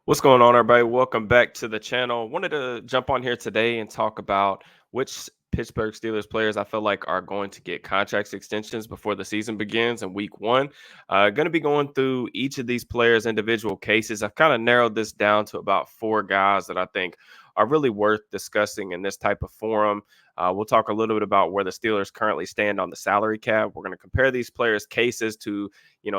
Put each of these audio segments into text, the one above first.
What's going on, everybody? Welcome back to the channel. Wanted to jump on here today and talk about which Pittsburgh Steelers players I feel like are going to get contract extensions before the season begins in week one. Going to be going through each of these players' individual cases. I've kind of narrowed this down to about four guys that I think are really worth discussing in this type of forum. We'll talk a little bit about where the Steelers currently stand on the salary cap. We're going to compare these players' cases to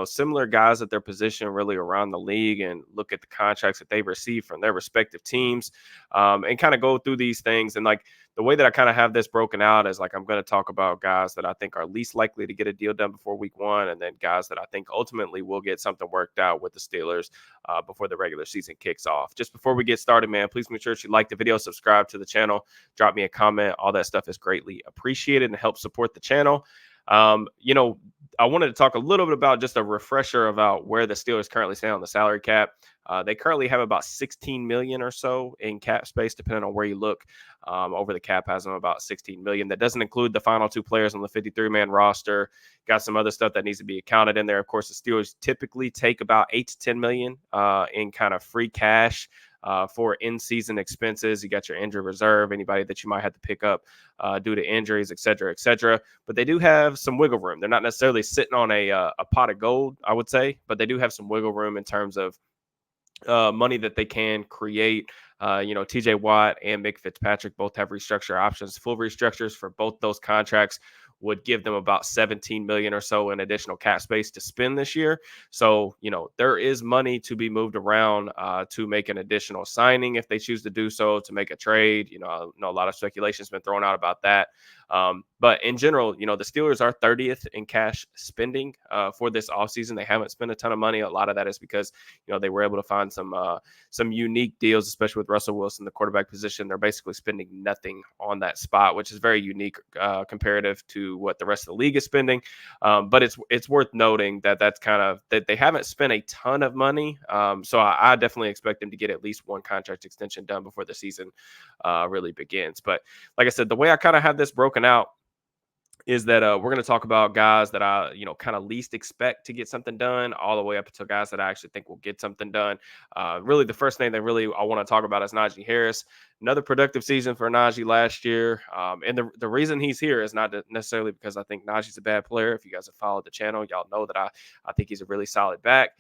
similar guys at their position really around the league and look at the contracts that they've received from their respective teams, and kind of go through these things. And like the way that I kind of have this broken out is like I'm going to talk about guys that I think are least likely to get a deal done before week one, and then guys that I think ultimately will get something worked out with the Steelers before the regular season kicks off. Just before we get started, man, please make sure that you like the video, subscribe to the channel, drop me a comment. All that stuff is greatly appreciated and helps support the channel. Um, you know, I wanted to talk a little bit about just a refresher about where the Steelers currently stand on the salary cap. They currently have about 16 million or so in cap space, depending on where you look. Over the cap has them about 16 million. That doesn't include the final two players on the 53-man roster. Got some other stuff that needs to be accounted in there. Of course, the Steelers typically take about 8 to 10 million in kind of free cash for in-season expenses. You got your injury reserve, anybody that you might have to pick up due to injuries, et cetera, et cetera. But they do have some wiggle room. They're not necessarily sitting on a pot of gold, I would say, but they do have some wiggle room in terms of money that they can create. TJ Watt and Mick Fitzpatrick both have restructure options. Full restructures for both those contracts would give them about 17 million or so in additional cap space to spend this year. So, there is money to be moved around to make an additional signing if they choose to do so, to make a trade. I know a lot of speculation has been thrown out about that. But in general, the Steelers are 30th in cash spending for this offseason. They haven't spent a ton of money. A lot of that is because, they were able to find some unique deals, especially with Russell Wilson, the quarterback position. They're basically spending nothing on that spot, which is very unique comparative to what the rest of the league is spending. But it's worth noting that that's kind of that they haven't spent a ton of money. So I definitely expect them to get at least one contract extension done before the season really begins. But like I said, the way I kind of have this broken out is that we're going to talk about guys that I, kind of least expect to get something done, all the way up to guys that I actually think will get something done. Really, the first thing that really I want to talk about is Naji Harris. Another productive season for Najee last year. And the reason he's here is not necessarily because I think Najee's a bad player. If you guys have followed the channel, y'all know that I think he's a really solid back.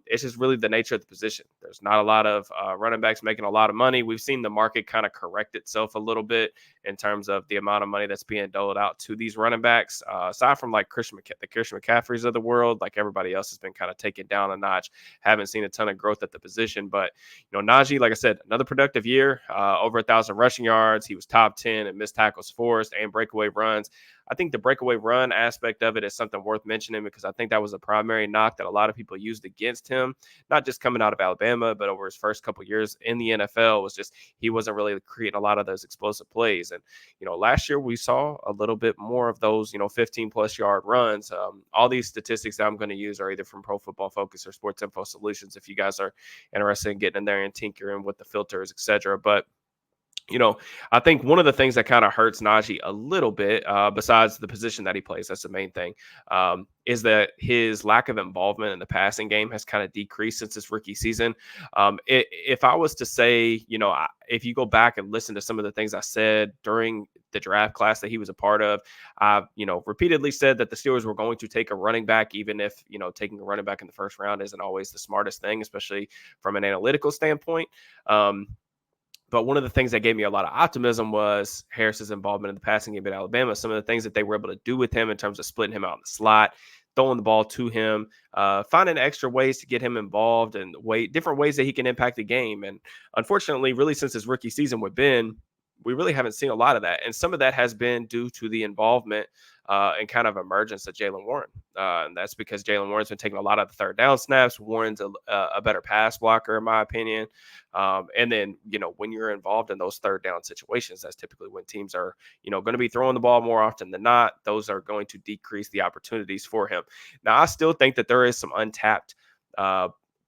It's just really the nature of the position. There's not a lot of running backs making a lot of money. We've seen the market kind of correct itself a little bit in terms of the amount of money that's being doled out to these running backs. Aside from like the Christian McCaffreys of the world, like everybody else has been kind of taken down a notch. Haven't seen a ton of growth at the position, but Najee, like I said, another productive year, over 1,000 rushing yards. He was top 10 in missed tackles forced and breakaway runs. I think the breakaway run aspect of it is something worth mentioning because I think that was a primary knock that a lot of people used against him, not just coming out of Alabama, but over his first couple years in the NFL was just he wasn't really creating a lot of those explosive plays. And, last year we saw a little bit more of those, 15 plus yard runs. All these statistics that I'm going to use are either from Pro Football Focus or Sports Info Solutions if you guys are interested in getting in there and tinkering with the filters, etc. But I think one of the things that kind of hurts Najee a little bit, besides the position that he plays, that's the main thing, is that his lack of involvement in the passing game has kind of decreased since his rookie season. If I was to say, if you go back and listen to some of the things I said during the draft class that he was a part of, I, repeatedly said that the Steelers were going to take a running back, even if, taking a running back in the first round isn't always the smartest thing, especially from an analytical standpoint. But one of the things that gave me a lot of optimism was Harris's involvement in the passing game at Alabama. Some of the things that they were able to do with him in terms of splitting him out in the slot, throwing the ball to him, finding extra ways to get him involved and different ways that he can impact the game. And unfortunately, really since his rookie season with Ben, we really haven't seen a lot of that. And some of that has been due to the involvement and kind of emergence of Jaylen Warren. And that's because Jaylen Warren's been taking a lot of the third down snaps. Warren's a better pass blocker, in my opinion. And then, when you're involved in those third down situations, that's typically when teams are, going to be throwing the ball more often than not. Those are going to decrease the opportunities for him. Now, I still think that there is some untapped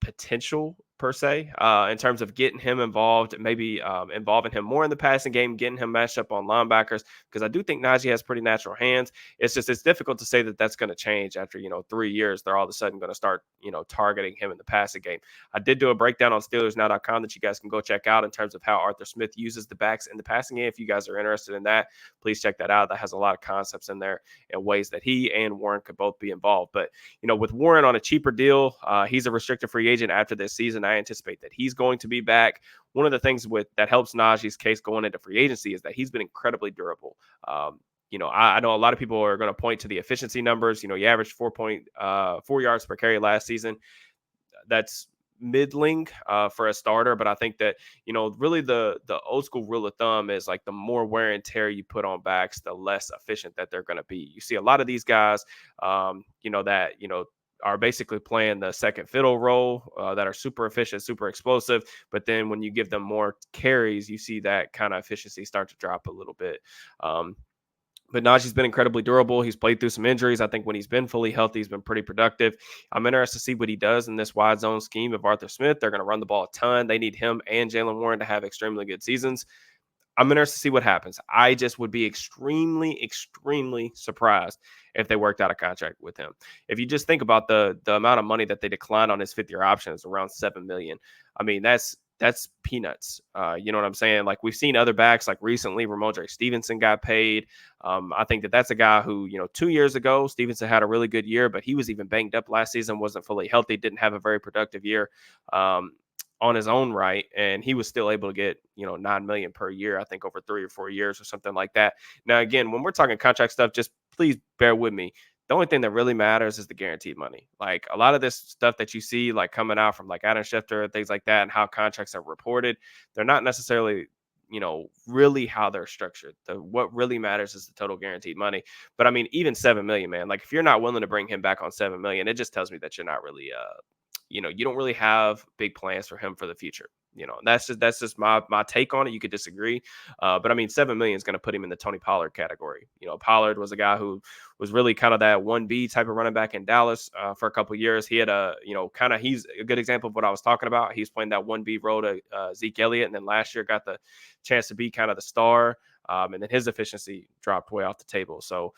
potential per se, in terms of getting him involved, maybe involving him more in the passing game, getting him matched up on linebackers, because I do think Najee has pretty natural hands. It's difficult to say that that's going to change after 3 years. They're all of a sudden going to start targeting him in the passing game. I did do a breakdown on SteelersNow.com that you guys can go check out in terms of how Arthur Smith uses the backs in the passing game. If you guys are interested in that, please check that out. That has a lot of concepts in there and ways that he and Warren could both be involved. But with Warren on a cheaper deal, he's a restricted free agent after this season. I anticipate that he's going to be back. One of the things that helps Najee's case going into free agency is that he's been incredibly durable. I know a lot of people are going to point to the efficiency numbers. He averaged 4.4 yards per carry last season. That's middling for a starter, but I think that really the old school rule of thumb is like the more wear and tear you put on backs, the less efficient that they're going to be. You see a lot of these guys that are basically playing the second fiddle role, that are super efficient, super explosive, but then when you give them more carries, you see that kind of efficiency start to drop a little bit. But Najee's been incredibly durable. He's played through some injuries. I think when he's been fully healthy, he's been pretty productive. I'm interested to see what he does in this wide zone scheme of Arthur Smith. They're going to run the ball a ton. They need him and Jaylen Warren to have extremely good seasons. I'm interested to see what happens. I just would be extremely, extremely surprised if they worked out a contract with him. If you just think about the amount of money that they declined on his fifth-year option is around $7 million. I mean, that's peanuts. You know what I'm saying? Like, we've seen other backs, like recently Ramondre Stevenson got paid. I think that's a guy who, 2 years ago, Stevenson had a really good year, but he was even banged up last season, wasn't fully healthy, didn't have a very productive year on his own right, and he was still able to get $9 million per year, I think over 3 or 4 years or something like that. Now, again, when we're talking contract stuff, just please bear with me. The only thing that really matters is the guaranteed money. Like, a lot of this stuff that you see like coming out from like Adam Schefter and things like that, and how contracts are reported, they're not necessarily really how they're structured. What really matters is the total guaranteed money. But I mean, even $7 million, man, like if you're not willing to bring him back on $7 million, it just tells me that you're not really you don't really have big plans for him for the future. That's just my take on it. You could disagree, but I mean, $7 million is going to put him in the Tony Pollard category. Pollard was a guy who was really kind of that 1B type of running back in Dallas for a couple of years. He had he's a good example of what I was talking about. He's playing that 1B role to Zeke Elliott, and then last year got the chance to be kind of the star. And then his efficiency dropped way off the table. So,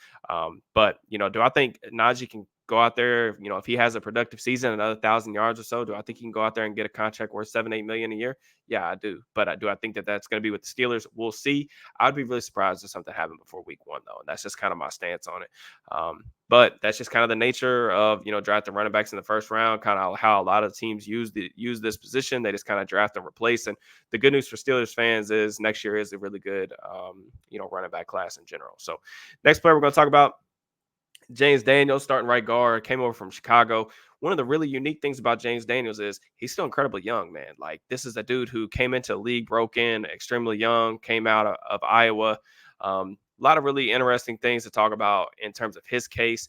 but do I think Najee can go out there, if he has a productive season, another 1,000 yards or so, do I think he can go out there and get a contract worth $7-8 million a year? Yeah, I do. But do I think that that's going to be with the Steelers? We'll see. I'd be really surprised if something happened before week 1, though. And that's just kind of my stance on it. But that's just kind of the nature of, drafting running backs in the first round, kind of how a lot of teams use this position. They just kind of draft and replace. And the good news for Steelers fans is next year is a really good, running back class in general. So next player we're going to talk about, James Daniels, starting right guard, came over from Chicago. One of the really unique things about James Daniels is he's still incredibly young, man. Like, this is a dude who came into the league, broke in extremely young, came out of Iowa. A lot of really interesting things to talk about in terms of his case.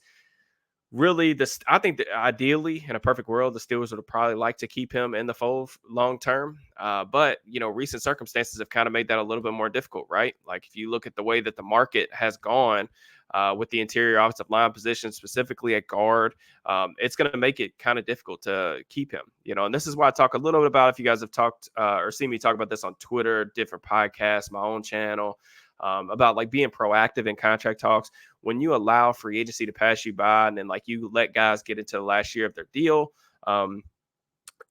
Really, I think that ideally, in a perfect world, the Steelers would probably like to keep him in the fold long term. But recent circumstances have kind of made that a little bit more difficult, right? Like, if you look at the way that the market has gone with the interior offensive line position, specifically at guard, it's going to make it kind of difficult to keep him. And this is why I talk a little bit about, if you guys have talked or seen me talk about this on Twitter, different podcasts, my own channel, about like being proactive in contract talks. When you allow free agency to pass you by, and then like you let guys get into the last year of their deal,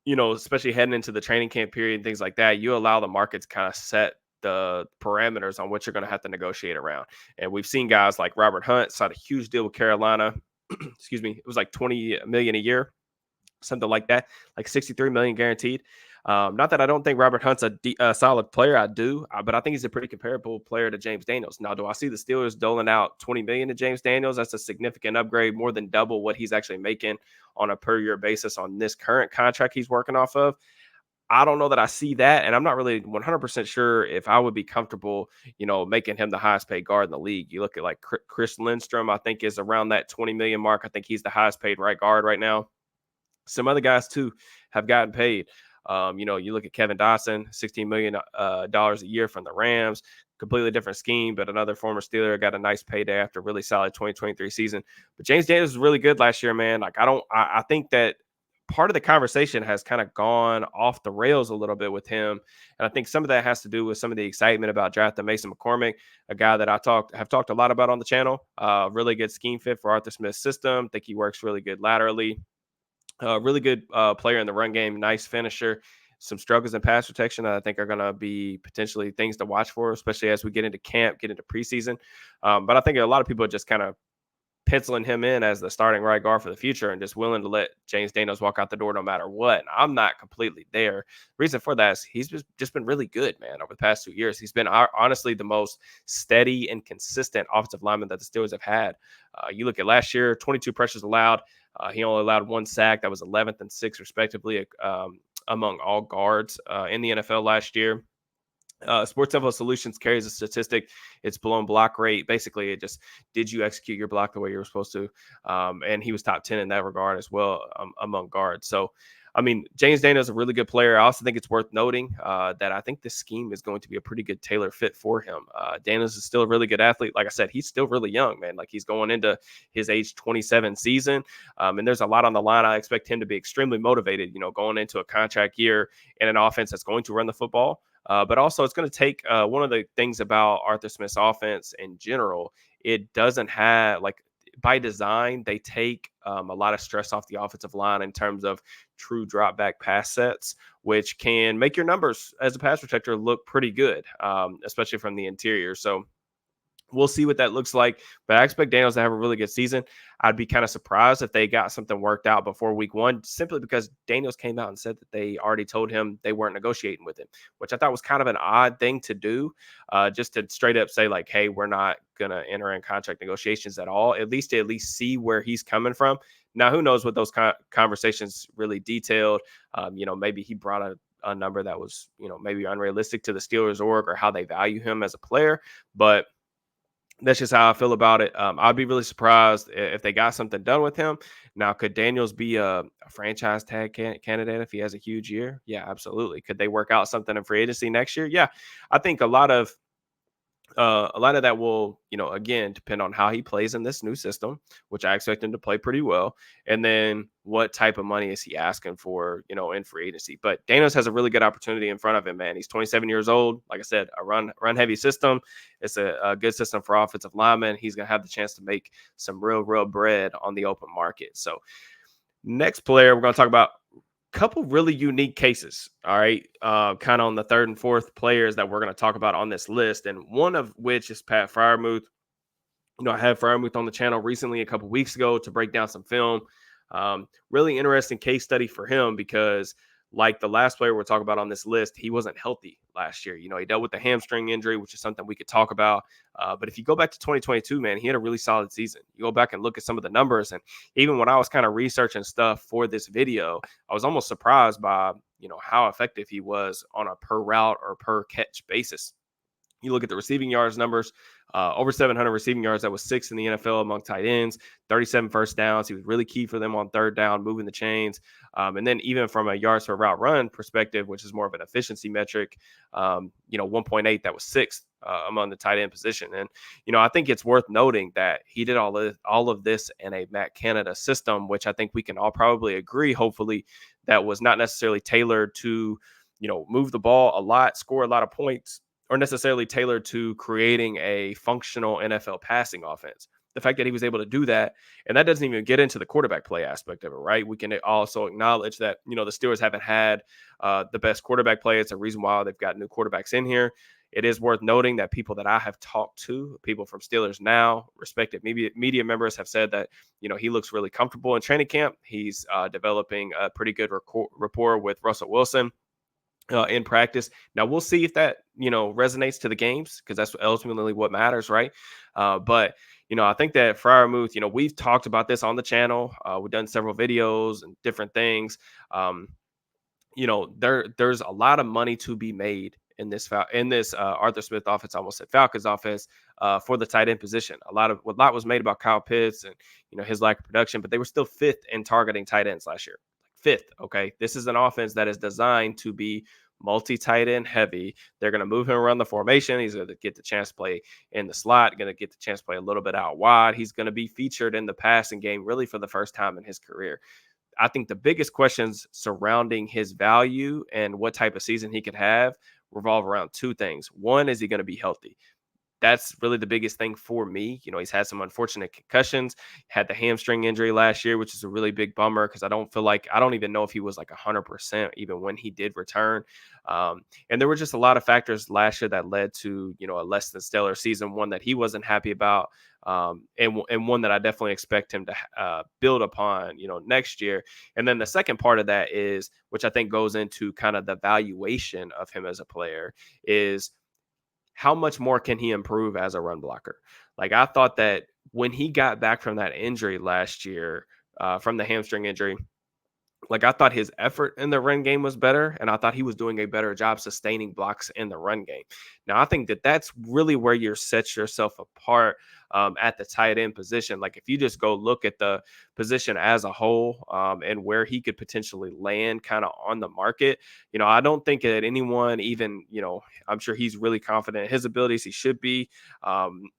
especially heading into the training camp period and things like that, you allow the market to kind of set the parameters on what you're going to have to negotiate around. And we've seen guys like Robert Hunt signed a huge deal with Carolina. Excuse me. It was like $20 million a year, something like that, like $63 million guaranteed. Not that I don't think Robert Hunt's a solid player. I do, but I think he's a pretty comparable player to James Daniels. Now, do I see the Steelers doling out $20 million to James Daniels? That's a significant upgrade, more than double what he's actually making on a per year basis on this current contract he's working off of. I don't know that I see that, and I'm not really 100% sure if I would be comfortable, making him the highest paid guard in the league. You look at like Chris Lindstrom, I think is around that 20 million mark. I think he's the highest paid right guard right now. Some other guys too have gotten paid. You look at Kevin Dotson, $16 million a year from the Rams, completely different scheme, but another former Steeler got a nice payday after a really solid 2023 season. But James Daniels was really good last year, man. Like, I think that part of the conversation has kind of gone off the rails a little bit with him. And I think some of that has to do with some of the excitement about drafting Mason McCormick, a guy that have talked a lot about on the channel. Really good scheme fit for Arthur Smith's system. Think he works really good laterally. Really good player in the run game, nice finisher. Some struggles in pass protection that I think are going to be potentially things to watch for, especially as we get into camp, get into preseason. But I think a lot of people are just kind of penciling him in as the starting right guard for the future and just willing to let James Daniels walk out the door no matter what. And I'm not completely there. Reason for that is he's just been really good, man, over the past 2 years. He's been honestly the most steady and consistent offensive lineman that the Steelers have had. You look at last year, 22 pressures allowed. He only allowed one sack. That was 11th and 6th, respectively, among all guards in the NFL last year. Sports Info Solutions carries a statistic. It's blown block rate. Basically, it just did you execute your block the way you were supposed to? And he was top 10 in that regard as well among guards. So, I mean, James Daniels is a really good player. I also think it's worth noting that I think this scheme is going to be a pretty good tailor fit for him. Daniels is still a really good athlete. Like I said, he's still really young, man. Like he's going into his age 27 season. And there's a lot on the line. I expect him to be extremely motivated, going into a contract year in an offense that's going to run the football. But also, it's going to take one of the things about Arthur Smith's offense in general. It doesn't have, like, by design, they take a lot of stress off the offensive line in terms of true drop back pass sets, which can make your numbers as a pass protector look pretty good, especially from the interior. So we'll see what that looks like, but I expect Daniels to have a really good season. I'd be kind of surprised if they got something worked out before week 1, simply because Daniels came out and said that they already told him they weren't negotiating with him, which I thought was kind of an odd thing to do, just to straight up say like, hey, we're not going to enter in contract negotiations at all, at least see where he's coming from. Now, who knows what those conversations really detailed. Maybe he brought a number that was, maybe unrealistic to the Steelers org or how they value him as a player, but that's just how I feel about it. I'd be really surprised if they got something done with him. Now, could Daniels be a franchise tag candidate if he has a huge year? Yeah, absolutely. Could they work out something in free agency next year? Yeah, I think a lot of that will, again, depend on how he plays in this new system, which I expect him to play pretty well. And then what type of money is he asking for, in free agency. But Daniels has a really good opportunity in front of him, man. He's 27 years old. Like I said, a run heavy system. It's a good system for offensive linemen. He's going to have the chance to make some real bread on the open market. So next player we're going to talk about, couple really unique cases. All right. Kind of on the third and fourth players that we're going to talk about on this list. And one of which is Pat Freiermuth. I had Freiermuth on the channel recently a couple weeks ago to break down some film. Really interesting case study for him because, like the last player we're talking about on this list, he wasn't healthy last year. He dealt with the hamstring injury, which is something we could talk about. But if you go back to 2022, man, he had a really solid season. You go back and look at some of the numbers. And even when I was kind of researching stuff for this video, I was almost surprised by, how effective he was on a per route or per catch basis. You look at the receiving yards numbers, over 700 receiving yards. That was 6th in the NFL among tight ends, 37 first downs. He was really key for them on third down, moving the chains. And then even from a yards per route run perspective, which is more of an efficiency metric, 1.8, that was 6th among the tight end position. And, I think it's worth noting that he did all of this in a Matt Canada system, which I think we can all probably agree, hopefully, that was not necessarily tailored to, move the ball a lot, score a lot of points, or necessarily tailored to creating a functional NFL passing offense. The fact that he was able to do that, and that doesn't even get into the quarterback play aspect of it, right? We can also acknowledge that, the Steelers haven't had the best quarterback play. It's a reason why they've got new quarterbacks in here. It is worth noting that people that I have talked to, people from Steelers Now, respected media members, have said that, he looks really comfortable in training camp. He's developing a pretty good rapport with Russell Wilson in practice. Now we'll see if that, resonates to the games, because that's ultimately what matters, right? But I think that Freiermuth, we've talked about this on the channel. We've done several videos and different things. There's a lot of money to be made in this Arthur Smith offense. I almost said Falcons offense, for the tight end position. A lot was made about Kyle Pitts and his lack of production, but they were still 5th in targeting tight ends last year. 5th. Okay. This is an offense that is designed to be multi-tight end heavy. They're going to move him around the formation. He's going to get the chance to play in the slot, going to get the chance to play a little bit out wide. He's going to be featured in the passing game really for the first time in his career. I think the biggest questions surrounding his value and what type of season he could have revolve around two things. One, is he going to be healthy? That's really the biggest thing for me. He's had some unfortunate concussions, had the hamstring injury last year, which is a really big bummer because I don't even know if he was like 100% even when he did return. And there were just a lot of factors last year that led to, a less than stellar season, one that he wasn't happy about. And one that I definitely expect him to build upon, next year. And then the second part of that is, which I think goes into kind of the valuation of him as a player, is how much more can he improve as a run blocker? Like, I thought that when he got back from that injury last year, from the hamstring injury, like, I thought his effort in the run game was better, and I thought he was doing a better job sustaining blocks in the run game. Now, I think that that's really where you set yourself apart at the tight end position. Like, if you just go look at the position as a whole, and where he could potentially land kind of on the market, I don't think that anyone even, I'm sure he's really confident in his abilities. He should be.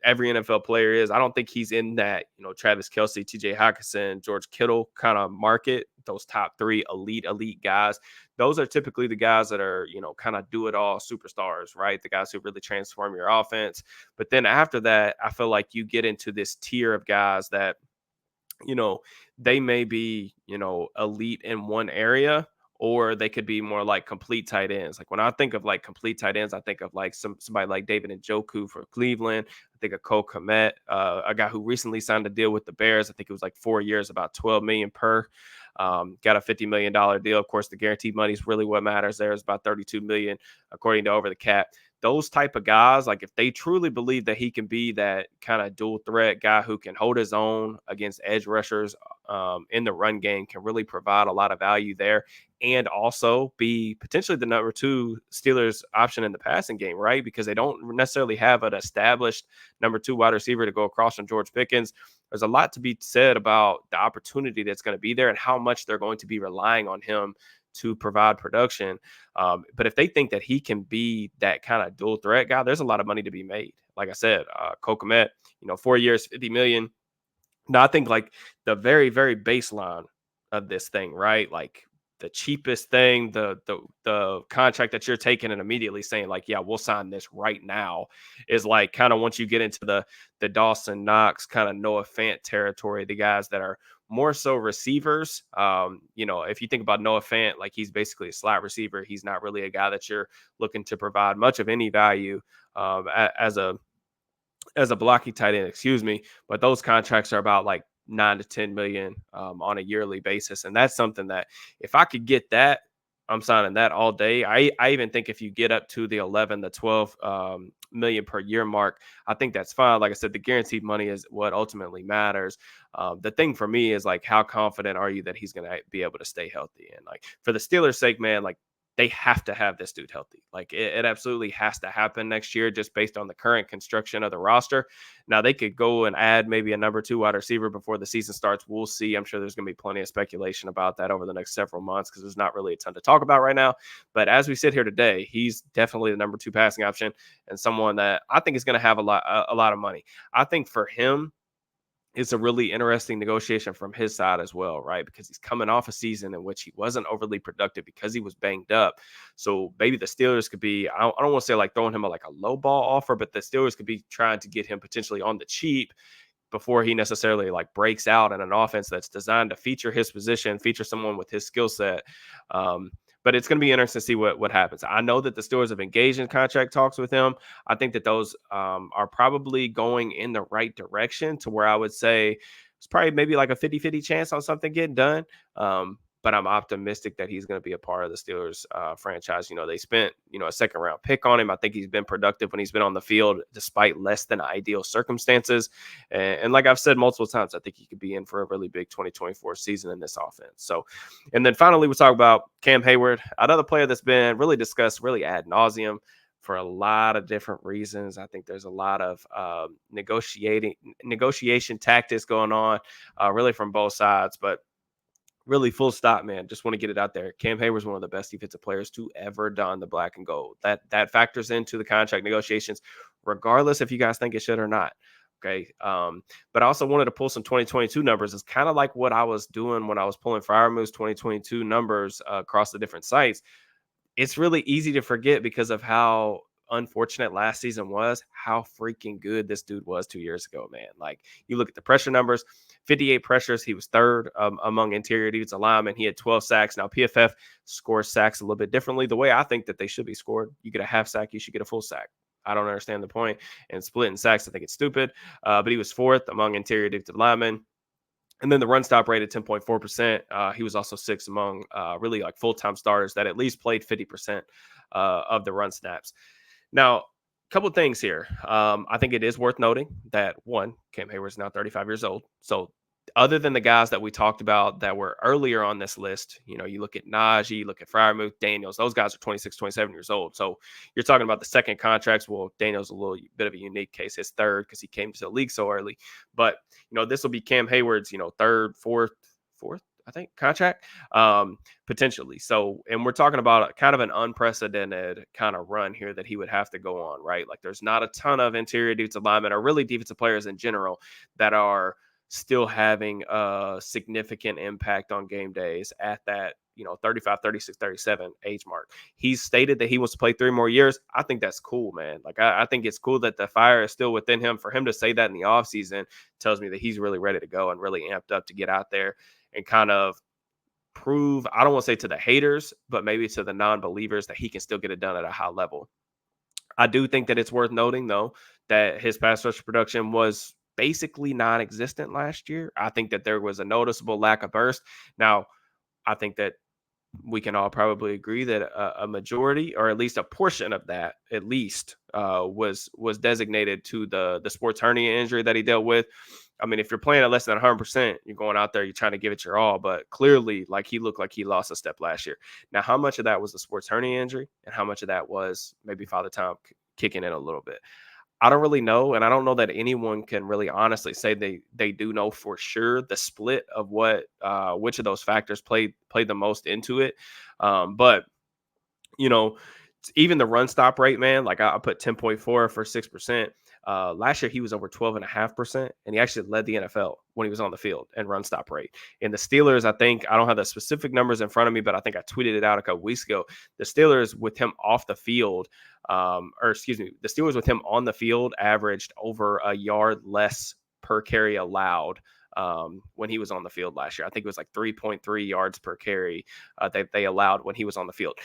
Every NFL player is. I don't think he's in that, Travis Kelce, TJ Hockenson, George Kittle kind of market, those top three elite guys. Those are typically the guys that are, kind of do it all superstars, right? The guys who really transform your offense. But then after that, I feel like you get into this tier of guys that, they may be, elite in one area, or they could be more like complete tight ends. Like, when I think of like complete tight ends, I think of like somebody like David Njoku for Cleveland. I think of Cole Kmet, a guy who recently signed a deal with the Bears. I think it was like 4 years, about $12 million per. Got a $50 million deal. Of course, the guaranteed money is really what matters there. It's about $32 million according to Over the Cap. Those type of guys, like, if they truly believe that he can be that kind of dual threat guy who can hold his own against edge rushers in the run game, can really provide a lot of value there, and also be potentially the number two Steelers option in the passing game, right? Because they don't necessarily have an established number two wide receiver to go across from George Pickens. There's a lot to be said about the opportunity that's going to be there and how much they're going to be relying on him to provide production. But if they think that he can be that kind of dual threat guy, there's a lot of money to be made. Like I said, Cole Kmet, 4 years, $50 million. Now, I think like the very, very baseline of this thing, right? Like, the cheapest thing, the contract that you're taking and immediately saying like, yeah, we'll sign this right now, is like kind of once you get into the Dawson Knox, kind of Noah Fant territory, the guys that are more so receivers. If you think about Noah Fant, like, he's basically a slot receiver. He's not really a guy that you're looking to provide much of any value as a blocking tight end, excuse me. But those contracts are about like 9 to 10 million on a yearly basis. And that's something that if I could get that, I'm signing that all day. I even think if you get up to the 11 to 12 million per year mark, I think that's fine. Like I said, the guaranteed money is what ultimately matters. The thing for me is like, how confident are you that he's going to be able to stay healthy? And like, for the Steelers' sake, man, like, they have to have this dude healthy. Like, it absolutely has to happen next year, just based on the current construction of the roster. Now, they could go and add maybe a number two wide receiver before the season starts. We'll see. I'm sure there's going to be plenty of speculation about that over the next several months, because there's not really a ton to talk about right now. But as we sit here today, he's definitely the number two passing option, and someone that I think is going to have a lot of money. I think for him, it's a really interesting negotiation from his side as well, right? Because he's coming off a season in which he wasn't overly productive because he was banged up. So maybe the Steelers could be, I don't want to say like throwing him like a low ball offer, but the Steelers could be trying to get him potentially on the cheap before he necessarily like breaks out in an offense that's designed to feature his position, feature someone with his skill set. But it's going to be interesting to see what happens. I know that the Steelers have engaged in contract talks with him. I think that those are probably going in the right direction, to where I would say it's probably maybe like a 50-50 chance on something getting done. But I'm optimistic that he's going to be a part of the Steelers franchise. They spent, a second round pick on him. I think he's been productive when he's been on the field, despite less than ideal circumstances. And like I've said multiple times, I think he could be in for a really big 2024 season in this offense. So, and then finally, we talk about Cam Heyward, another player that's been really discussed, really ad nauseum, for a lot of different reasons. I think there's a lot of negotiation tactics going on, really from both sides. But really, full stop, man. Just want to get it out there. Cam Heyward is one of the best defensive players to ever don the black and gold. That factors into the contract negotiations, regardless if you guys think it should or not. Okay. But I also wanted to pull some 2022 numbers. It's kind of like what I was doing when I was pulling Freiermuth's 2022 numbers across the different sites. It's really easy to forget because of how unfortunate last season was, how freaking good this dude was 2 years ago, man. Like, you look at the pressure numbers, 58 pressures. He was third among interior defensive linemen. He had 12 sacks. Now, PFF scores sacks a little bit differently. The way I think that they should be scored, you get a half sack, you should get a full sack. I don't understand the point. And splitting sacks, I think it's stupid. But he was fourth among interior defensive linemen. And then the run stop rate at 10.4%. He was also sixth among really like full-time starters that at least played 50% of the run snaps. Now, a couple of things here. I think it is worth noting that, one, Cam Heyward is now 35 years old. So other than the guys that we talked about that were earlier on this list, you look at Najee, you look at Freiermuth, Daniels, those guys are 26, 27 years old. So you're talking about the second contracts. Well, Daniels a little bit of a unique case, his third, because he came to the league so early. But, this will be Cam Heyward's, third, fourth, I think, contract, potentially. So, and we're talking about kind of an unprecedented kind of run here that he would have to go on, right? Like, there's not a ton of interior defensive linemen or really defensive players in general that are still having a significant impact on game days at that, 35, 36, 37 age mark. He's stated that he wants to play 3 more years. I think that's cool, man. Like, I think it's cool that the fire is still within him. For him to say that in the offseason tells me that he's really ready to go and really amped up to get out there and kind of prove, I don't want to say to the haters, but maybe to the non-believers, that he can still get it done at a high level. I do think that it's worth noting, though, that his pass rush production was basically non-existent last year. I think that there was a noticeable lack of burst. Now, I think that we can all probably agree that a majority, or at least a portion of that, at least, was designated to the sports hernia injury that he dealt with. I mean, if you're playing at less than 100%, you're going out there, you're trying to give it your all. But clearly, like, he looked like he lost a step last year. Now, how much of that was the sports hernia injury, and how much of that was maybe Father Time kicking in a little bit? I don't really know, and I don't know that anyone can really honestly say they do know for sure the split of what which of those factors played the most into it. But you know, even the run stop rate, man, like I put 10.4 for 6%. Last year he was over 12.5%, and he actually led the NFL when he was on the field and run stop rate. And the Steelers, I think, I don't have the specific numbers in front of me, but I think I tweeted it out a couple weeks ago. The Steelers with him off the field, the Steelers with him on the field averaged over a yard less per carry allowed when he was on the field last year. I think it was like 3.3 yards per carry that they allowed when he was on the field.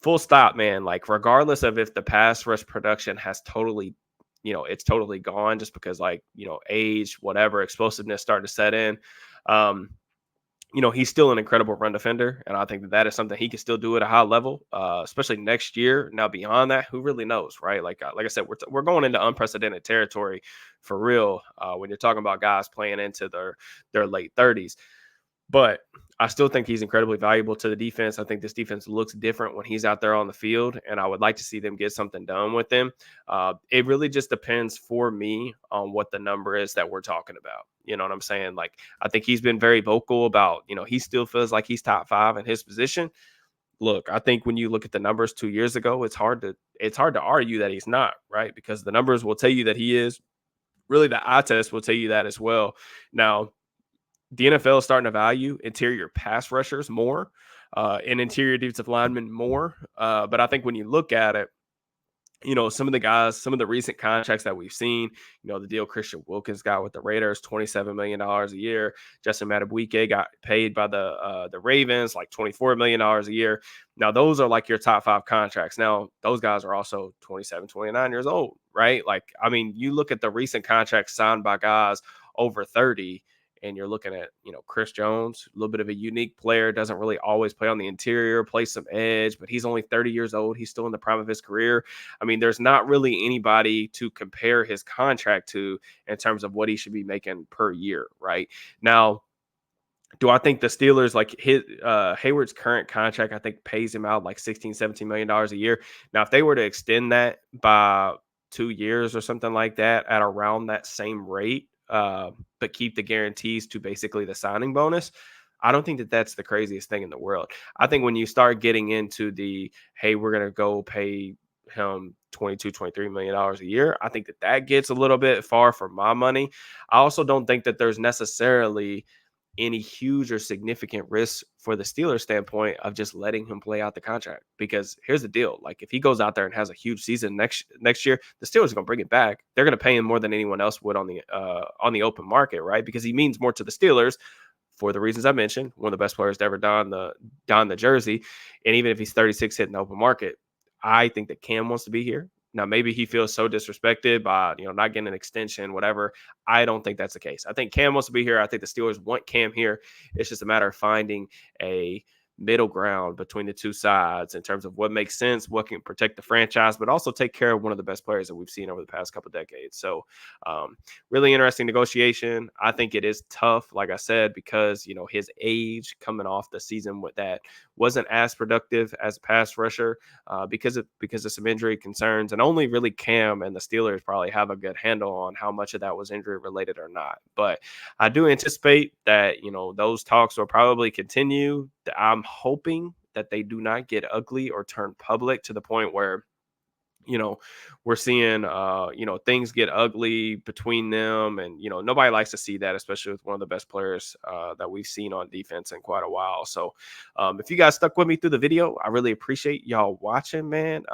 Full stop, man. Like, regardless of if the pass rush production has totally, it's totally gone just because, like, age, whatever, explosiveness starting to set in. He's still an incredible run defender, and I think that is something he can still do at a high level, especially next year. Now, beyond that, who really knows, right? Like I said, we're going into unprecedented territory for real when you're talking about guys playing into their late 30s. But I still think he's incredibly valuable to the defense. I think this defense looks different when he's out there on the field, and I would like to see them get something done with him. It really just depends for me on what the number is that we're talking about. You know what I'm saying? Like, I think he's been very vocal about, he still feels like he's top 5 in his position. Look, I think when you look at the numbers 2 years ago, it's hard to argue that he's not, right? Because the numbers will tell you that he is. Really, the eye test will tell you that as well. Now, the NFL is starting to value interior pass rushers more and interior defensive linemen more. But I think when you look at it, some of the guys, some of the recent contracts that we've seen, the deal Christian Wilkins got with the Raiders, $27 million a year. Justin Madubuike got paid by the Ravens like $24 million a year. Now, those are like your top 5 contracts. Now, those guys are also 27, 29 years old, right? Like, I mean, you look at the recent contracts signed by guys over 30, and you're looking at, Chris Jones, a little bit of a unique player, doesn't really always play on the interior, plays some edge, but he's only 30 years old. He's still in the prime of his career. I mean, there's not really anybody to compare his contract to in terms of what he should be making per year, right? Now, do I think the Steelers, like Hayward's current contract, I think pays him out like $16, $17 million a year. Now, if they were to extend that by 2 years or something like that at around that same rate, but keep the guarantees to basically the signing bonus, I don't think that that's the craziest thing in the world. I think when you start getting into hey, we're going to go pay him 22, $23 million a year. I think that that gets a little bit far for my money. I also don't think that there's necessarily any huge or significant risk for the Steelers standpoint of just letting him play out the contract. Because here's the deal: like if he goes out there and has a huge season next year, the Steelers are going to bring it back. They're going to pay him more than anyone else would on the open market, right? Because he means more to the Steelers for the reasons I mentioned. One of the best players to ever don the jersey, and even if he's 36 hitting the open market, I think that Cam wants to be here. Now, maybe he feels so disrespected by not getting an extension, whatever. I don't think that's the case. I think Cam wants to be here. I think the Steelers want Cam here. It's just a matter of finding a middle ground between the two sides in terms of what makes sense, what can protect the franchise, but also take care of one of the best players that we've seen over the past couple of decades. So, really interesting negotiation. I think it is tough, like I said, because his age coming off the season with that wasn't as productive as a pass rusher because of some injury concerns, and only really Cam and the Steelers probably have a good handle on how much of that was injury related or not. But I do anticipate that those talks will probably continue. I'm hoping that they do not get ugly or turn public to the point where you know, we're seeing, things get ugly between them. And, nobody likes to see that, especially with one of the best players that we've seen on defense in quite a while. So if you guys stuck with me through the video, I really appreciate y'all watching, man.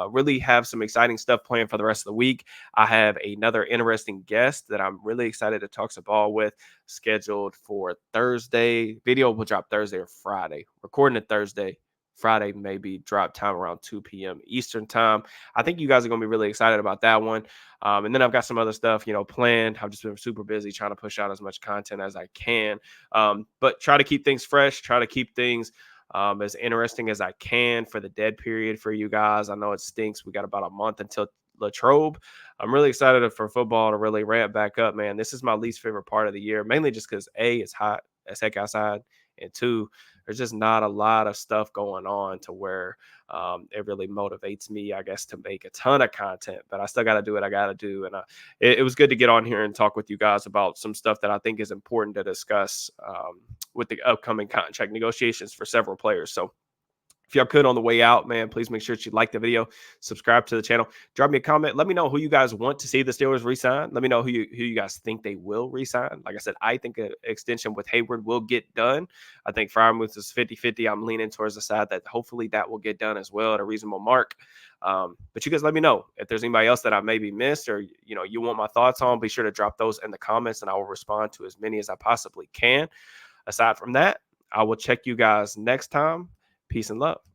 Really have some exciting stuff planned for the rest of the week. I have another interesting guest that I'm really excited to talk some ball with, scheduled for Thursday. Video will drop Thursday or Friday. Recording it Thursday. Friday maybe drop time around 2 p.m. Eastern time. I think you guys are going to be really excited about that one. And then I've got some other stuff, planned. I've just been super busy trying to push out as much content as I can. But try to keep things fresh, try to keep things as interesting as I can for the dead period for you guys. I know it stinks. We got about a month until Latrobe. I'm really excited for football to really ramp back up, man. This is my least favorite part of the year, mainly just because A, it's hot as heck outside, and two, there's just not a lot of stuff going on to where it really motivates me, I guess, to make a ton of content. But I still got to do what I got to do. And it was good to get on here and talk with you guys about some stuff that I think is important to discuss with the upcoming contract negotiations for several players. So if y'all could on the way out, man, please make sure that you like the video, subscribe to the channel, drop me a comment. Let me know who you guys want to see the Steelers re-sign. Let me know who you guys think they will re-sign. Like I said, I think an extension with Hayward will get done. I think Freiermuth is 50-50. I'm leaning towards the side that hopefully that will get done as well at a reasonable mark. But you guys let me know if there's anybody else that I maybe missed or, you want my thoughts on. Be sure to drop those in the comments and I will respond to as many as I possibly can. Aside from that, I will check you guys next time. Peace and love.